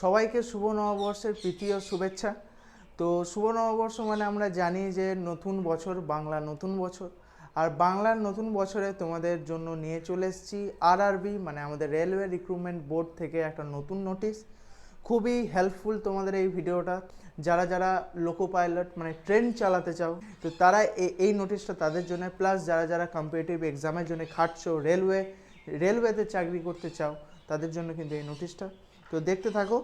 সবাইকে শুভ নববর্ষের প্রীতি ও শুভেচ্ছা। তো শুভ নববর্ষ মানে আমরা জানি যে নতুন বছর, বাংলা নতুন বছর। আর বাংলার নতুন বছরে তোমাদের জন্য নিয়ে চলে এসেছি আরআরবি মানে আমাদের রেলওয়ে রিক্রুটমেন্ট বোর্ড থেকে একটা নতুন নোটিশ। খুবই হেল্পফুল তোমাদের এই ভিডিওটা। যারা যারা লোকো পাইলট মানে ট্রেন চালাতে চাও, তো তারা এই নোটিশটা তাদের জন্য, প্লাস যারা যারা কম্পিটিটিভ এক্সামের জন্য খাটছো, রেলওয়েতে চাকরি করতে চাও, তাদের জন্য কিন্তু এই নোটিশটা। তো দেখতে থাকো।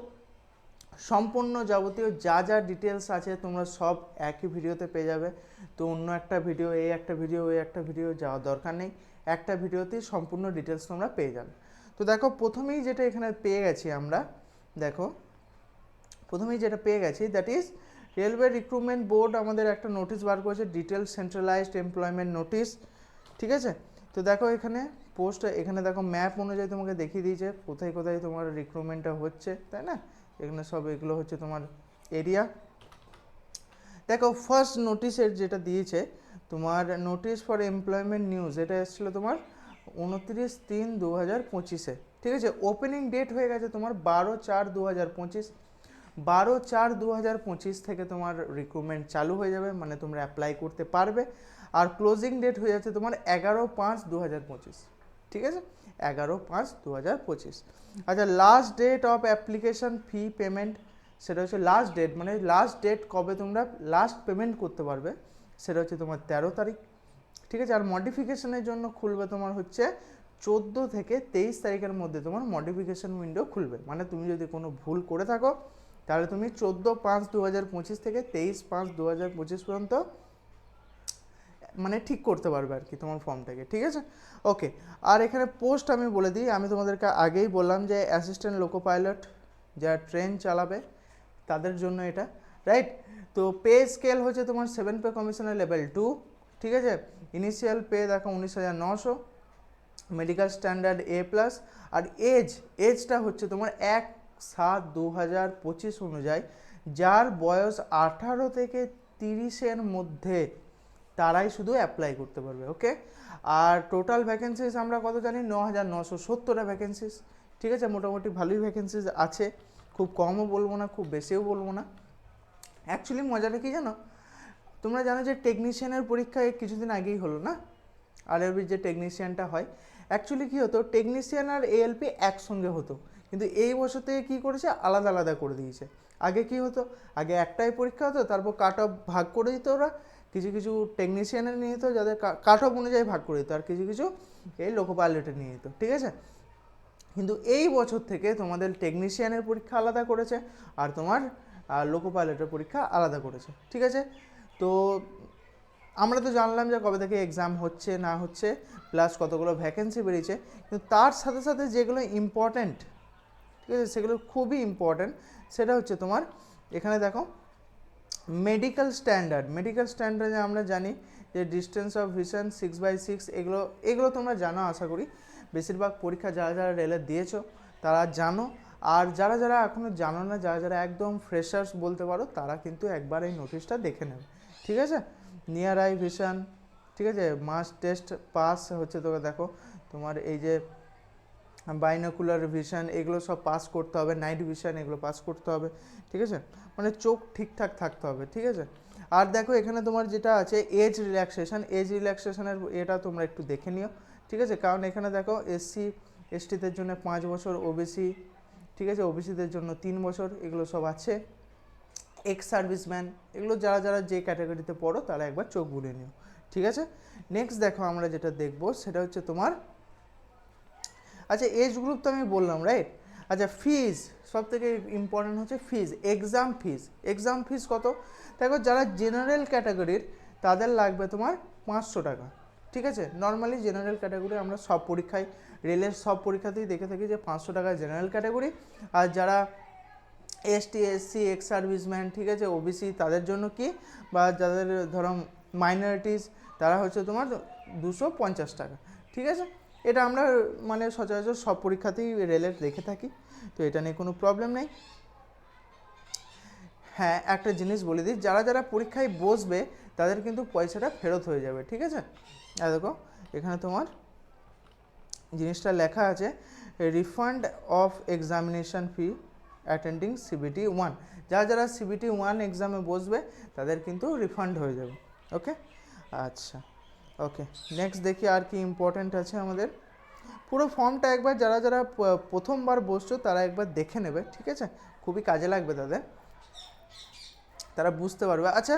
সম্পূর্ণ যাবতীয় যা যা ডিটেলস আছে তোমরা সব একই ভিডিওতে পেয়ে যাবে। তো অন্য একটা ভিডিও, এই একটা ভিডিও, এই একটা ভিডিও যাওয়ার দরকার নেই, একটা ভিডিওতেই সম্পূর্ণ ডিটেলস তোমরা পেয়ে যাবে। তো দেখো, প্রথমেই যেটা এখানে পেয়ে গেছি আমরা, দেখো প্রথমেই যেটা পেয়ে গেছি, that is railway recruitment board আমাদের একটা নোটিশ বার করেছে, ডিটেল সেন্ট্রালাইজড এমপ্লয়মেন্ট নোটিশ। ঠিক আছে, তো দেখো এখানে পোস্ট, এখানে দেখো ম্যাপ অনুযায়ী তোমাকে দেখিয়ে দিয়েছে কোথায় কোথায় তোমার রিক্রুটমেন্টটা হচ্ছে, তাই না? এখানে সব এগুলো হচ্ছে তোমার এরিয়া। দেখো ফার্স্ট নোটিশের যেটা দিয়েছে তোমার, নোটিশ ফর এমপ্লয়মেন্ট নিউজ, এটা এসেছিলো তোমার 29/3/2025-এ। ঠিক আছে, ওপেনিং ডেট হয়ে গেছে তোমার 12/4/2025। 12/4/2025 থেকে তোমার রিক্রুটমেন্ট চালু হয়ে যাবে, মানে তোমরা অ্যাপ্লাই করতে পারবে। আর ক্লোজিং ডেট হয়ে যাচ্ছে তোমার 11/5/2025। ঠিক আছে, 11/5/2025। আচ্ছা, last date of application fee payment, সেটা হচ্ছে লাস্ট ডেট, মানে লাস্ট ডেট কবে তোমরা লাস্ট পেমেন্ট করতে পারবে, সেটা হচ্ছে তোমার 13 তারিখ। ঠিক আছে, আর মডিফিকেশনের জন্য খুলবে তোমার হচ্ছে 14 থেকে 23 তারিখের মধ্যে তোমার মডিফিকেশন উইন্ডো খুলবে। মানে তুমি যদি কোনো ভুল করে থাকো, তাহলে তুমি 14/5/2025 থেকে 23/5/2025 পর্যন্ত মানে ঠিক করতে পারবে আর কি তোমার ফর্মটাকে। ঠিক আছে, ওকে। আর এখানে পোস্ট আমি বলে দিই, আমি তোমাদেরকে আগেই বললাম যে অ্যাসিস্ট্যান্ট লোকো পাইলট যারা ট্রেন চালাবে তাদের জন্য এটা, রাইট? তো পে স্কেল হচ্ছে তোমার 7 পে কমিশনের লেভেল 2। ঠিক আছে, ইনিশিয়াল পে দেখো 19,900, মেডিকেল স্ট্যান্ডার্ড A+। আর এজটা হচ্ছে তোমার 1/7/2025 অনুযায়ী যার বয়স 18 থেকে 30-এর মধ্যে তারাই শুধু অ্যাপ্লাই করতে পারবে। ওকে, আর টোটাল ভ্যাকেন্সিস আমরা কত জানি, 9,970টা ভ্যাকেন্সিস। ঠিক আছে, মোটামুটি ভালোই ভ্যাকেন্সিস আছে, খুব কমও বলবো না, খুব বেশিও বলবো না। অ্যাকচুয়ালি মজাটা কি জানো, তোমরা জানো যে টেকনিশিয়ানের পরীক্ষা কিছুদিন আগেই হলো না, আরআরবির যে টেকনিশিয়ানটা হয়। অ্যাকচুয়ালি কী হতো, টেকনিশিয়ান আর এএলপি একসঙ্গে হতো, কিন্তু এই বছর থেকে কী করেছে, আলাদা আলাদা করে দিয়েছে। আগে কি হতো, আগে একটাই পরীক্ষা হতো, তারপর কাট অফ ভাগ করে দিত ওরা, কিছু কিছু টেকনিশিয়ানের নিয়ে নিত যাদের কাট অফ অনুযায়ী ভাগ করে দিত, আর কিছু কিছু এই লোকো পাইলটে নিয়ে নিত। ঠিক আছে, কিন্তু এই বছর থেকে তোমাদের টেকনিশিয়ানের পরীক্ষা আলাদা করেছে, আর তোমার লোকো পাইলটের পরীক্ষা আলাদা করেছে। ঠিক আছে, তো আমরা তো জানলাম যে কবে থেকে এক্সাম হচ্ছে না হচ্ছে, প্লাস কতগুলো ভ্যাকেন্সি বেরিয়েছে, কিন্তু তার সাথে সাথে যেগুলো ইম্পর্ট্যান্ট, ঠিক আছে, সেগুলো খুবই ইম্পর্ট্যান্ট। সেটা হচ্ছে তোমার এখানে দেখো মেডিকেল স্ট্যান্ডার্ডে আমরা জানি যে ডিস্টেন্স অফ ভিশন 6/6, এগুলো তোমরা জানো আশা করি, বেশিরভাগ পরীক্ষা যারা যারা রেলের দিয়েছো তারা জানো। আর যারা যারা এখনও জানো না, যারা যারা একদম ফ্রেশার্স বলতে পারো, তারা কিন্তু একবার এই নোটিশটা দেখে নেবে। ঠিক আছে, নিয়ার আই ভিশন, ঠিক আছে, মাস্ট টেস্ট পাস হচ্ছে, তো দেখো তোমার এই যে বাইনোকুলার ভিশন, এগুলো সব পাস করতে হবে, নাইট ভিশন এগুলো পাস করতে হবে। ঠিক আছে, মানে চোখ ঠিকঠাক থাকতে হবে। ঠিক আছে, আর দেখো এখানে তোমার যেটা আছে এজ রিল্যাক্সেশনের এটা তোমরা একটু দেখে নিও। ঠিক আছে, কারণ এখানে দেখো SC/STদের জন্য 5 বছর, ওবিসি, ঠিক আছে, ওবিসিদের জন্য 3 বছর, এগুলো সব আছে। এক্স সার্ভিসম্যান, এগুলো যারা যারা যে ক্যাটাগরিতে পড়ো তারা একবার চোখ বুলিয়ে নিও। ঠিক আছে, নেক্সট দেখো আমরা যেটা দেখবো সেটা হচ্ছে তোমার, আচ্ছা এজ গ্রুপ তো আমি বললাম, রাইট? আচ্ছা ফিজ, সব থেকে ইম্পর্টেন্ট হচ্ছে ফিজ, এক্সাম ফিজ কত? দেখো যারা জেনারেল ক্যাটাগরির তাদের লাগবে তোমার 500 টাকা। ঠিক আছে, নর্মালি জেনারেল ক্যাটাগরি আমরা সব পরীক্ষায়, রেলের সব পরীক্ষাতেই দেখে থাকি যে 500 টাকা জেনারেল ক্যাটাগরি। আর যারা ST/SC, এক্স সার্ভিসম্যান, ঠিক আছে, ওবিসি, তাদের জন্য কি, বা যাদের ধরো মাইনরিটিস, তারা হচ্ছে তোমার 250 টাকা। ঠিক আছে, এটা আমরা মানে সচরাচর সব পরীক্ষাতেই রেলের দেখে থাকি, তো এটা নিয়ে কোনো প্রবলেম নেই। হ্যাঁ, একটা জিনিস বলে দিই, যারা যারা পরীক্ষায় বসবে তাদের কিন্তু পয়সাটা ফেরত হয়ে যাবে। ঠিক আছে, দেখো এখানে তোমার জিনিসটা লেখা আছে, refund of examination fee, attending CBT 1। যারা যারা সিবিটি 1 এক্সামে বসবে তাদের কিন্তু রিফান্ড হয়ে যাবে। ওকে, আচ্ছা, ওকে, নেক্সট দেখি আর কি ইম্পর্ট্যান্ট আছে আমাদের। পুরো ফর্মটা একবার যারা যারা প্রথমবার বসছো তারা একবার দেখে নেবে, ঠিক আছে, খুবই কাজে লাগবে তাদের, তারা বুঝতে পারবে। আচ্ছা,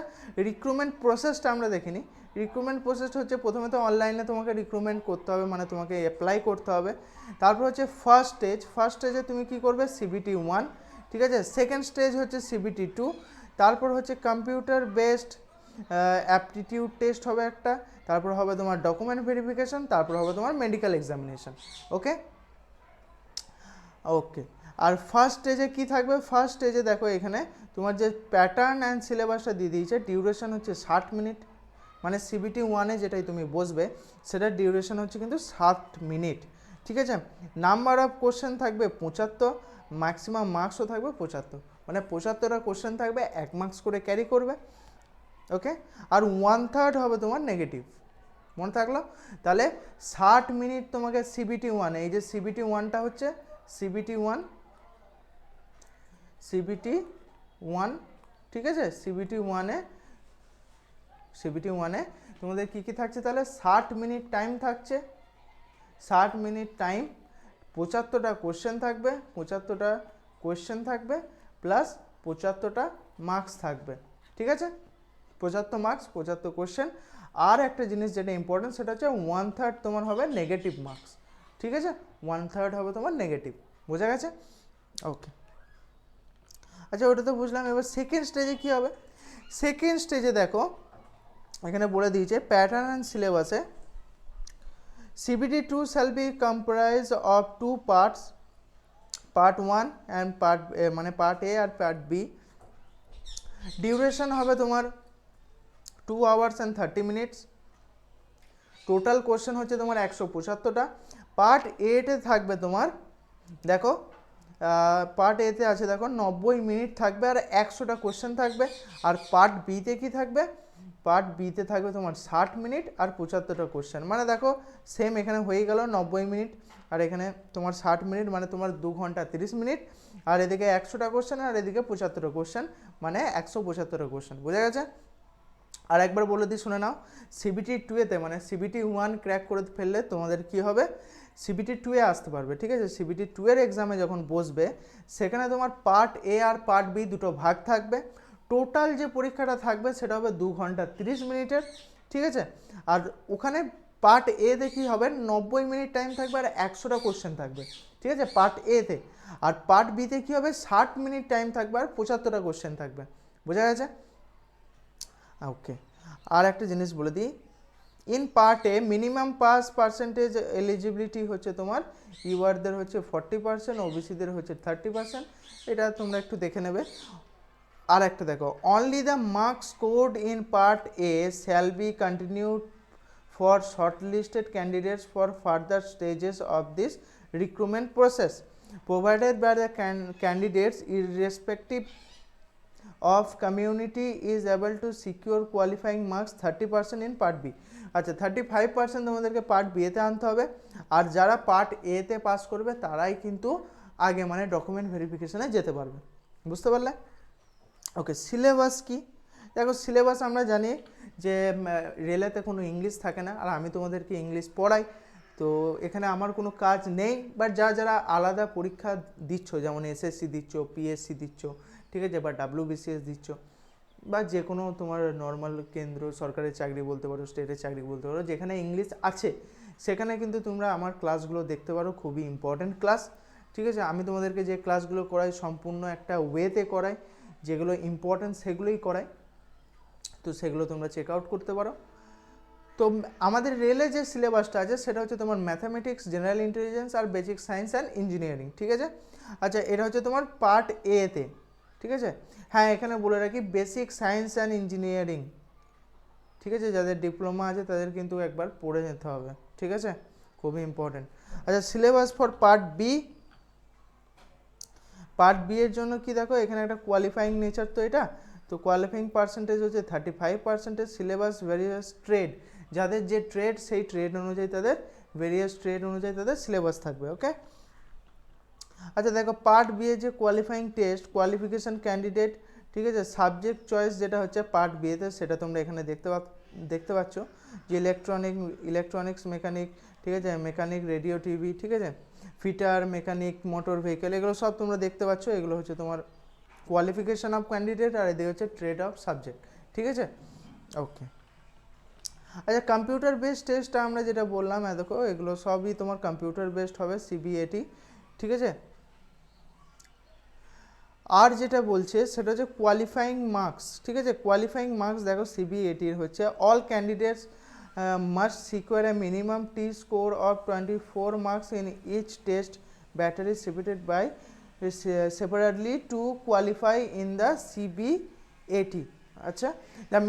রিক্রুটমেন্ট প্রসেসটা আমরা দেখিনি। রিক্রুটমেন্ট প্রসেসটা হচ্ছে প্রথমে তো অনলাইনে তোমাকে রিক্রুটমেন্ট করতে হবে, মানে তোমাকে অ্যাপ্লাই করতে হবে। তারপর হচ্ছে ফার্স্ট স্টেজে তুমি কি করবে, সিবিটি 1, ঠিক আছে। সেকেন্ড স্টেজ হচ্ছে সিবিটি 2, তারপর হচ্ছে কম্পিউটার বেসড অ্যাপটিটিউড টেস্ট হবে একটা, তারপর হবে তোমার ডকুমেন্ট ভেরিফিকেশন, তারপর হবে তোমার মেডিকেল এক্সামিনেশন। ওকে, ওকে। আর ফার্স্ট স্টেজে কী থাকবে, ফার্স্ট স্টেজে দেখো এখানে তোমার যে প্যাটার্ন অ্যান্ড সিলেবাসটা দিয়ে দিয়েছে, ডিউরেশন হচ্ছে 60 মিনিট, মানে সিবিটি 1-এ যেটাই তুমি বসবে সেটার ডিউরেশন হচ্ছে কিন্তু 60 মিনিট, ঠিক আছে। নাম্বার অফ কোশ্চেন থাকবে 75, ম্যাক্সিমাম মার্কসও থাকবে 75, মানে 75টা কোশ্চেন থাকবে, 1 মার্কস করে ক্যারি করবে। ওকে, আর 1/3 হবে তোমার নেগেটিভ, মনে থাকলো। তাহলে 60 মিনিট তোমাকে সিবিটি 1, এই যে সিবিটি 1টা হচ্ছে সিবিটি 1, ঠিক আছে। সিবিটি 1-এ তোমাদের কী কী থাকছে, তাহলে 60 মিনিট টাইম থাকছে, 60 মিনিট টাইম, 75টা কোশ্চেন থাকবে, প্লাস 75টা মার্কস থাকবে, ঠিক আছে। 75 মার্কস, 75 কোশ্চেন। আর একটা জিনিস যেটা ইম্পর্টেন্ট সেটা হচ্ছে 1/3 তোমার হবে নেগেটিভ মার্কস, ঠিক আছে, 1/3 হবে তোমার নেগেটিভ, বোঝা গেছে? ওকে, আচ্ছা, ওটা তো বুঝলাম। এবার সেকেন্ড স্টেজে কী হবে, সেকেন্ড স্টেজে দেখো এখানে বলে দিয়েছে প্যাটার্ন অ্যান্ড সিলেবাসে CBT 2 shall be comprised of 2 parts, part 1 and মানে পার্ট এ আর পার্ট বি। ডিউরেশন হবে তোমার 2 hours and 30 minutes। Total question হচ্ছে তোমার 175টা। পার্ট এতে থাকবে তোমার, দেখো পার্ট এতে আছে দেখো 90 মিনিট থাকবে আর 100টা কোশ্চেন থাকবে। আর পার্ট বিতে কি থাকবে, পার্ট বিতে থাকবে তোমার 60 মিনিট আর 75টা কোশ্চেন, মানে দেখো সেম এখানে হয়ে গেল 90 মিনিট আর এখানে তোমার 60 মিনিট, মানে তোমার 2 ঘন্টা 30 মিনিট, আর এদিকে 100টা কোশ্চেন আর এদিকে 75টা কোশ্চেন, মানে 175টা কোশ্চেন, বোঝা গেছে? আর একবার বলে দিই, শুনে নাও। সিবিটি 2-এতে মানে সিবিটি 1 ক্র্যাক করে ফেললে তোমাদের কি হবে, সিবিটি 2-এ আসতে পারবে, ঠিক আছে। সিবিটি 2-এর এক্সামে যখন বসবে সেখানে তোমার পার্ট এ আর পার্ট বি দুটো ভাগ থাকবে। টোটাল যে পরীক্ষাটা থাকবে সেটা হবে 2 ঘন্টা 30 মিনিটের, ঠিক আছে। আর ওখানে পার্ট এতে কী হবে, 90 মিনিট টাইম থাকবে আর 100টা কোশ্চেন থাকবে, ঠিক আছে, পার্ট এতে। আর পার্ট বিতে কী হবে, 60 মিনিট টাইম থাকবে আর 75টা কোশ্চেন থাকবে, বোঝা গেছে? ওকে, আর একটা জিনিস বলে দিই, in part A minimum pass percentage eligibility হচ্ছে তোমার ইউআরদের হচ্ছে 40%, ওবিসিদের হচ্ছে 30%, এটা তোমরা একটু দেখে নেবে। আর একটা দেখো, only the marks scored in part A shall be continued for shortlisted candidates for further stages of this recruitment process provided by the candidates irrespective of community is able to secure qualifying marks 30% in part B। আচ্ছা, 35% তোমাদেরকে part B এতে আনতে হবে, আর যারা part এতে pass করবে তারাই কিন্তু আগে মানে ডকুমেন্ট ভেরিফিকেশনে যেতে পারবে, বুঝতে পারলে? ওকে, সিলেবাস কি, দেখো সিলেবাস আমরা জানি যে রেলেতে কোনো ইংলিশ থাকে না, আর আমি তোমাদেরকে ইংলিশ পড়াই, তো এখানে আমার কোনো কাজ নেই। বাট যারা আলাদা পরীক্ষা দিচ্ছ, যেমন এসএসসি দিচ্ছ, পিএসসি দিচ্ছ, ঠিক আছে, বা WBCS দিচ্ছ, বা যে কোনো তোমার নর্মাল কেন্দ্র সরকারের চাকরি বলতে পারো, স্টেটের চাকরি বলতে পারো, যেখানে ইংলিশ আছে সেখানে কিন্তু তোমরা আমার ক্লাসগুলো দেখতে পারো, খুবই ইম্পর্ট্যান্ট ক্লাস, ঠিক আছে। আমি তোমাদেরকে যে ক্লাসগুলো করাই সম্পূর্ণ একটা ওয়েতে করাই, যেগুলো ইম্পর্ট্যান্ট সেগুলোই করাই, তো সেগুলো তোমরা চেক আউট করতে পারো। তো আমাদের রেলে যে সিলেবাসটা আছে সেটা হচ্ছে তোমার ম্যাথামেটিক্স, জেনারেল ইন্টেলিজেন্স আর বেসিক সায়েন্স অ্যান্ড ইঞ্জিনিয়ারিং, ঠিক আছে। আচ্ছা, এটা হচ্ছে তোমার পার্ট এতে, ঠিক আছে। হ্যাঁ, এখানে বলে রাখি বেসিক সায়েন্স অ্যান্ড ইঞ্জিনিয়ারিং, ঠিক আছে, যাদের ডিপ্লোমা আছে তাদের কিন্তু একবার পড়ে যেতে হবে, ঠিক আছে, খুবই ইম্পর্টেন্ট। আচ্ছা, syllabus for part B, part B এর জন্য কি দেখো এখানে একটা কোয়ালিফাইং নেচার, তো এটা তো কোয়ালিফাইং পার্সেন্টেজ হচ্ছে 35%। সিলেবাস ভেরিয়াস ট্রেড, যাদের যে ট্রেড সেই ট্রেড অনুযায়ী তাদের ভেরিয়াস ট্রেড অনুযায়ী তাদের সিলেবাস থাকবে, ওকে। আচ্ছা দেখো পার্ট বি এর যে কোয়ালিফাইং টেস্ট কোয়ালিফিকেশন ক্যান্ডিডেট, ঠিক আছে, সাবজেক্ট চয়েস যেটা হচ্ছে পার্ট বি এতে, সেটা তোমরা এখানে দেখতে পাচ্ছ যে ইলেকট্রনিক্স মেকানিক, ঠিক আছে, মেকানিক রেডিও টিভি, ঠিক আছে, ফিটার মেকানিক মোটর ভেহিকেল, এগুলো সব তোমরা দেখতে পাচ্ছ। এগুলো হচ্ছে তোমার কোয়ালিফিকেশন অফ ক্যান্ডিডেট, আর এদিকে হচ্ছে ট্রেড অফ সাবজেক্ট, ঠিক আছে। ওকে, আচ্ছা কম্পিউটার বেসড টেস্ট আমরা যেটা বললাম দেখো এগুলো সবই তোমার কম্পিউটার বেসড হবে, সিবিএটি, ঠিক আছে। আর যেটা বলছে সেটা হচ্ছে কোয়ালিফাইং মার্কস, ঠিক আছে, কোয়ালিফাইং মার্কস দেখো সিবিএটির হচ্ছে all candidates must secure a minimum T score of 24 marks in each test battery repeated by separately to qualify in the CBAT. আচ্ছা, the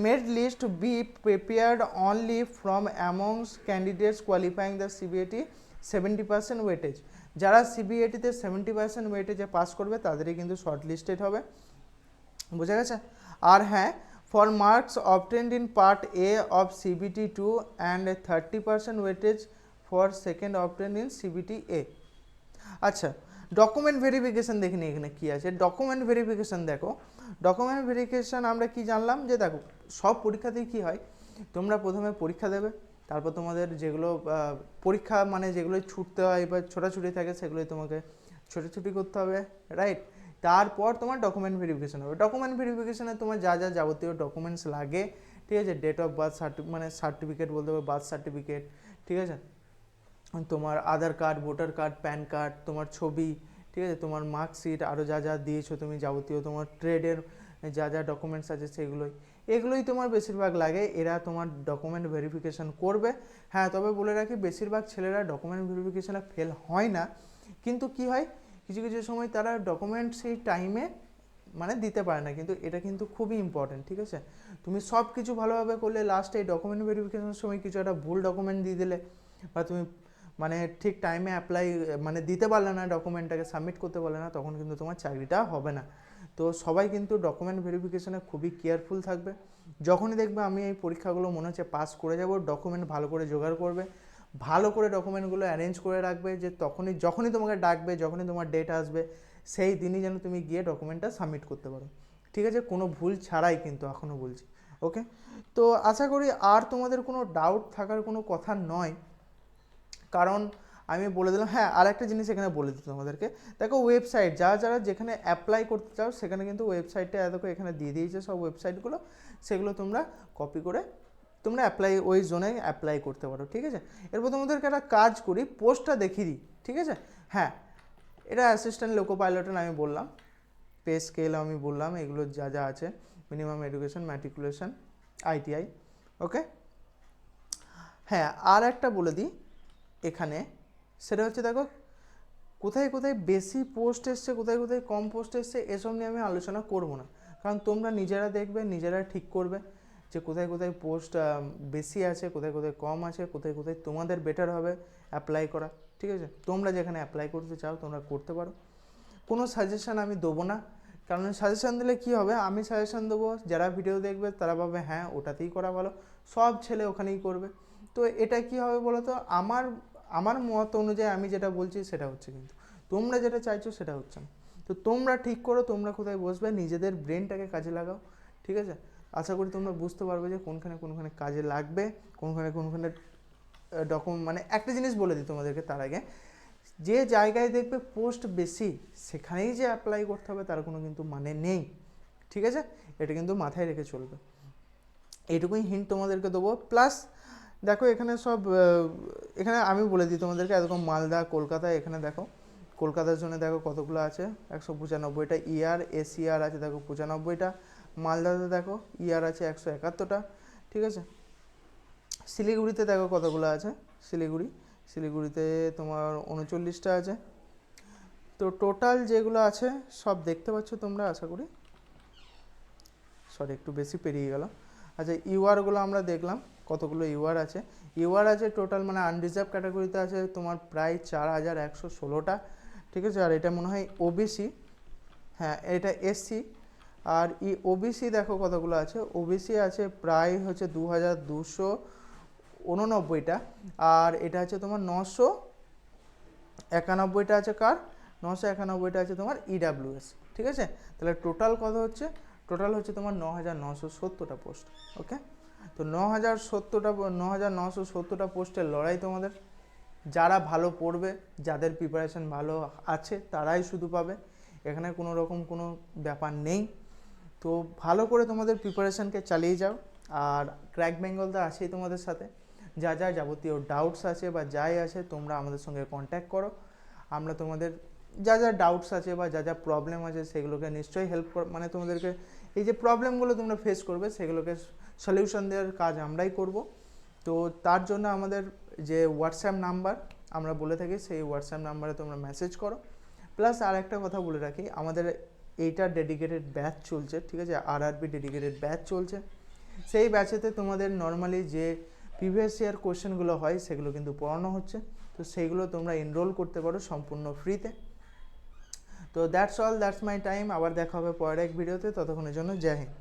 merit list to be prepared only from amongst candidates qualifying the CBAT 70% weightage. যারা সিবিএটিতে 70% ওয়েটেজে pass করবে তাদেরই কিন্তু short listed হবে, বুঝা গেছে। আর হ্যাঁ, for marks obtained in part A of CBT 2 and 30% weightage for second obtained in CBT এ। আচ্ছা, ডকুমেন্ট ভেরিফিকেশান দেখে নিই এখানে কী আছে। ডকুমেন্ট ভেরিফিকেশান দেখো, ডকুমেন্ট ভেরিফিকেশান আমরা কি জানলাম যে দেখো সব পরীক্ষাতেই কী হয়, তোমরা প্রথমে পরীক্ষা দেবে, তারপর তোমাদের যেগুলো পরীক্ষা মানে যেগুলো ছুটতে হয় বা ছোটাছুটি থাকে সেগুলোই তোমাকে ছোটাছুটি করতে হবে, রাইট। তারপর তোমার ডকুমেন্ট ভেরিফিকেশান হবে। ডকুমেন্ট ভেরিফিকেশানে তোমার যা যা যাবতীয় ডকুমেন্টস লাগে, ঠিক আছে, ডেট অফ বার্থ মানে সার্টিফিকেট বলতে হবে, বার্থ সার্টিফিকেট, ঠিক আছে, তোমার Aadhaar card, voter card, PAN card, তোমার ছবি, ঠিক আছে, তোমার মার্কশিট, আরও যা যা দিয়েছো তুমি যাবতীয় তোমার ট্রেডের যা যা ডকুমেন্টস আছে এগুলোই তোমার বেশিরভাগ লাগে। এরা তোমার ডকুমেন্ট ভেরিফিকেশান করবে। হ্যাঁ, তবে বলে রাখি বেশিরভাগ ছেলেরা ডকুমেন্ট ভেরিফিকেশানে ফেল হয় না, কিন্তু কি হয় কিছু কিছু সময় তারা ডকুমেন্ট সেই টাইমে মানে দিতে পারে না, কিন্তু এটা কিন্তু খুবই ইম্পর্টেন্ট, ঠিক আছে। তুমি সব কিছু ভালোভাবে করলে লাস্টে এই ডকুমেন্ট ভেরিফিকেশনের সময় কিছু একটা ভুল ডকুমেন্ট দিয়ে দিলে, বা তুমি মানে ঠিক টাইমে অ্যাপ্লাই মানে দিতে পারলে না, ডকুমেন্টটাকে সাবমিট করতে পারলে না, তখন কিন্তু তোমার চাকরিটা হবে না। তো সবাই কিন্তু ডকুমেন্ট ভেরিফিকেশনে খুবই কেয়ারফুল থাকবে। যখনই দেখবে আমি এই পরীক্ষাগুলো মনে হচ্ছে পাস করে যাব, ডকুমেন্ট ভালো করে জোগাড় করবে, ভালো করে ডকুমেন্টগুলো অ্যারেঞ্জ করে রাখবে, যে যখনই তোমাকে ডাকবে, যখনই তোমার ডেট আসবে সেই দিনই যেন তুমি গিয়ে ডকুমেন্টটা সাবমিট করতে পারো, ঠিক আছে, কোনো ভুল ছাড়াই কিন্তু এখনও বলছি। ওকে, তো আশা করি আর তোমাদের কোনো ডাউট থাকার কোনো কথা নয়, কারণ আমি বলে দিলাম। হ্যাঁ, আর একটা জিনিস এখানে বলে দিই তোমাদেরকে, দেখো ওয়েবসাইট যারা যেখানে অ্যাপ্লাই করতে চাও সেখানে কিন্তু ওয়েবসাইটটা দেখো এখানে দিয়ে দিয়েছে সব ওয়েবসাইটগুলো, সেগুলো তোমরা কপি করে তোমরা ওই জোনে অ্যাপ্লাই করতে পারো, ঠিক আছে। এরপর তোমাদেরকে একটা কাজ করি, পোস্টটা দেখিয়ে দিই, ঠিক আছে। হ্যাঁ, এটা অ্যাসিস্ট্যান্ট লোকো পাইলটের আমি বললাম, পে স্কেল আমি বললাম, এগুলো যা যা আছে, মিনিমাম এডুকেশন, ম্যাট্রিকুলেশন, আইটিআই, ওকে। হ্যাঁ, আর একটা বলে দিই এখানে, সেটা হচ্ছে দেখো কোথায় কোথায় বেশি পোস্ট এসছে, কোথায় কোথায় কম পোস্ট এসছে, এসব নিয়ে আমি আলোচনা করব না, কারণ তোমরা নিজেরা দেখবে, নিজেরা ঠিক করবে যে কোথায় কোথায় পোস্ট বেশি আছে, কোথায় কোথায় কম আছে, কোথায় কোথায় তোমাদের বেটার হবে অ্যাপ্লাই করা, ঠিক আছে। তোমরা যেখানে অ্যাপ্লাই করতে চাও তোমরা করতে পারো, কোনো সাজেশান আমি দেবো না, কারণ সাজেশান দিলে কি হবে, আমি সাজেশান দেবো, যারা ভিডিও দেখবে তারা ভাবে হ্যাঁ ওটাতেই করা ভালো, সব ছেলে ওখানেই করবে। তো এটা কি হবে বলো তো, আমার মত অনুযায়ী আমি যেটা বলছি সেটা হচ্ছে, কিন্তু তোমরা যেটা চাইছো সেটা হচ্ছে না। তো তোমরা ঠিক করো তোমরা কোথায় বসবে, নিজেদের ব্রেনটাকে কাজে লাগাও, ঠিক আছে। আশা করি তোমরা বুঝতে পারবে যে কোনখানে কাজে লাগবে, কোনখানে মানে একটা জিনিস বলে দিই তোমাদেরকে তার আগে, যে জায়গায় দেখবে পোস্ট বেশি সেখানেই যে অ্যাপ্লাই করতে হবে তার কোনো কিন্তু মানে নেই, ঠিক আছে। এটা কিন্তু মাথায় রেখে চলবে, এইটুকুই হিন্ট তোমাদেরকে দেবো। প্লাস দেখো এখানে এখানে আমি বলে দিই তোমাদেরকে, এরকম মালদা, কলকাতা, এখানে দেখো কলকাতার জন্য দেখো কতগুলো আছে, 195টা ইয়ার, এসিআর আছে দেখো 95টা, মালদাতে দেখো ইয়ার আছে 171টা, ঠিক আছে। শিলিগুড়িতে দেখো কতগুলো আছে, শিলিগুড়িতে তোমার 39টা আছে। তো টোটাল যেগুলো আছে সব দেখতে পাচ্ছ তোমরা, আশা করি, সরি একটু বেশি পেরিয়ে গেল। আচ্ছা, ইউআরগুলো আমরা দেখলাম কতগুলো ইউআর আছে টোটাল, মানে আনরিজার্ভ ক্যাটাগরিতে আছে তোমার প্রায় 4116টা, ঠিক আছে। আর এটা মনে হয় ওবিসি, হ্যাঁ এটা এসসি। আর ওবিসি দেখো কতগুলো আছে, ওবিসি আছে প্রায় হচ্ছে 2289টা, আর এটা আছে তোমার 991টা আছে কার, 991টা আছে তোমার ইডাব্লিউএস, ঠিক আছে? তাহলে টোটাল কত হচ্ছে? টোটাল হচ্ছে তোমার 9970টা পোস্ট, ওকে? তো 9970টা পোস্টের লড়াই তোমাদের। যারা ভালো পড়বে, যাদের প্রিপারেশন ভালো আছে তারাই শুধু পাবে, এখানে কোনো রকম কোনো ব্যাপার নেই। তো ভালো করে তোমাদের প্রিপারেশানকে চালিয়ে যাও। আর ক্র্যাক বেঙ্গল তো আছেই তোমাদের সাথে, যা যা যাবতীয় ডাউটস আছে বা যাই আছে তোমরা আমাদের সঙ্গে কন্ট্যাক্ট করো। আমরা তোমাদের যা যা ডাউটস আছে বা যা যা প্রবলেম আছে সেগুলোকে নিশ্চয়ই হেল্প মানে তোমাদেরকে এই যে প্রবলেমগুলো তোমরা ফেস করবে সেগুলোকে সলিউশন দেওয়ার কাজ আমরাই করব। তো তার জন্য আমাদের যে হোয়াটসঅ্যাপ নাম্বার আমরা বলে থাকি, সেই হোয়াটসঅ্যাপ নাম্বারে তোমরা মেসেজ করো। প্লাস আর একটা কথা বলে রাখি, আমাদের এইটা ডেডিকেটেড ব্যাচ চলছে, ঠিক আছে? আরআরবি ডেডিকেটেড ব্যাচ চলছে। সেই ব্যাচেতে তোমাদের নর্মালি যে প্রিভিয়াস ইয়ার কোশ্চেনগুলো হয় সেগুলো কিন্তু পড়ানো হচ্ছে। তো সেইগুলো তোমরা এনরোল করতে পারো সম্পূর্ণ ফ্রিতে। তো that's all, that's my time. আবার দেখা হবে পরের এক ভিডিওতে, ততক্ষণের জন্য জয় হিন্দ।